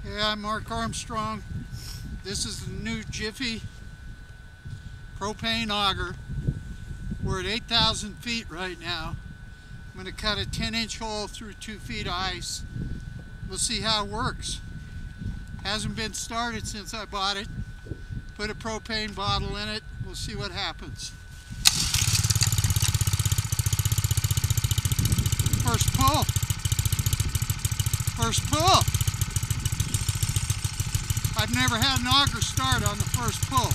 Hey, I'm Mark Armstrong. This is the new Jiffy propane auger. We're at 8,000 feet right now. I'm going to cut a 10-inch hole through 2 feet of ice. We'll see how it works. Hasn't been started since I bought it. Put a propane bottle in it. We'll see what happens. First pull. First pull. I've never had an auger start on the first pull.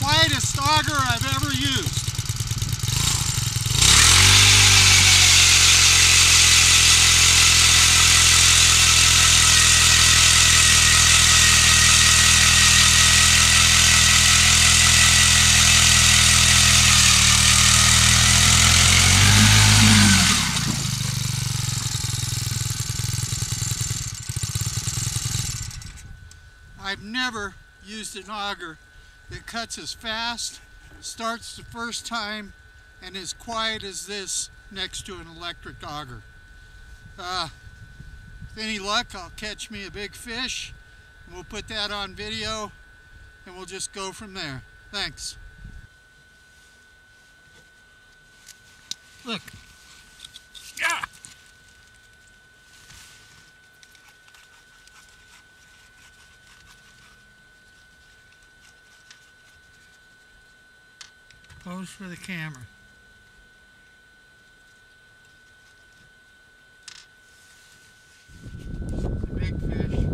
Quietest auger I've ever used. I've never used an auger that cuts as fast, starts the first time, and as quiet as this next to an electric auger. With any luck, I'll catch me a big fish, and we'll put that on video, and we'll just go from there. Thanks. Look. Yeah. Pose for the camera. Big fish.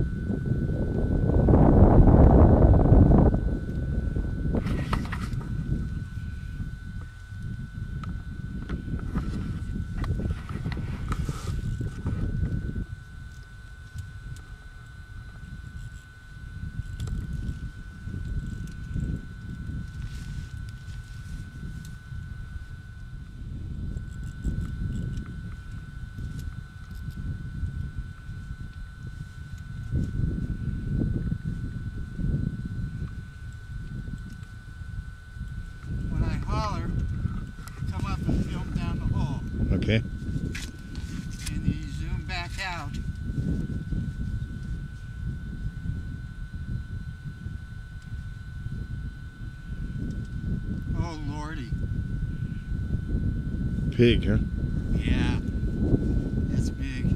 Holler, come up and film down the hole. Okay. And you zoom back out. Oh lordy. Pig, huh? Yeah. That's big.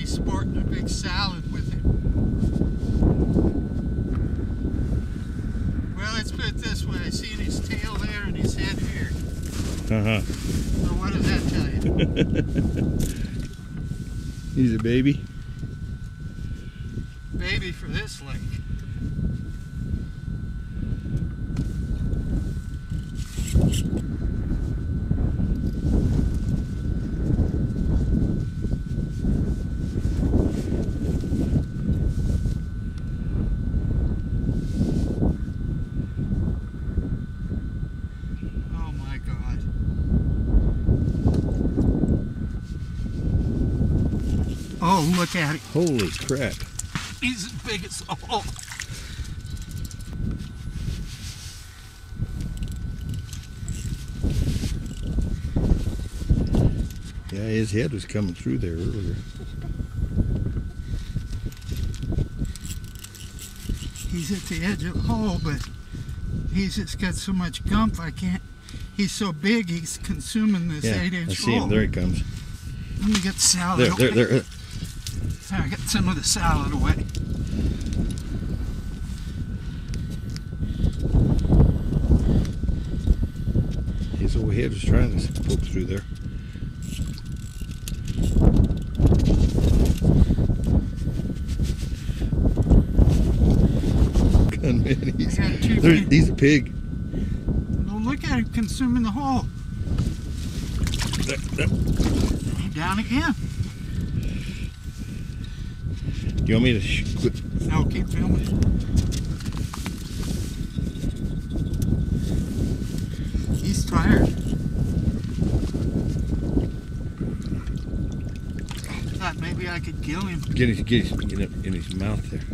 Sporting a big salad with him. Well, let's put it this way. I seen his tail there and his head here. Uh-huh. So what does that tell you? He's a baby. Baby for this lake. Oh, look at it. Holy crap. He's as big as a hole. Yeah, his head was coming through there earlier. He's at the edge of the hole, but he's just got so much gump I can't. He's so big, he's consuming this 8-inch hole. I see him. There he comes. Let me get the salad away. There. I got some of the salad away. His old head was trying to poke through there. Gun minis. I got 2 He's a pig. Oh, look at him consuming the hole. Down again. You want me to quit? No, keep filming. He's tired. Thought maybe I could kill him. Get in his mouth there.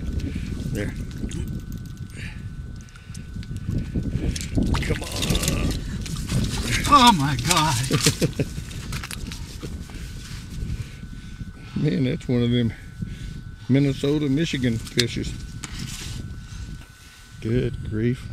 There. Come on. Oh my God. Man, that's one of them Minnesota, Michigan fishes. Good grief.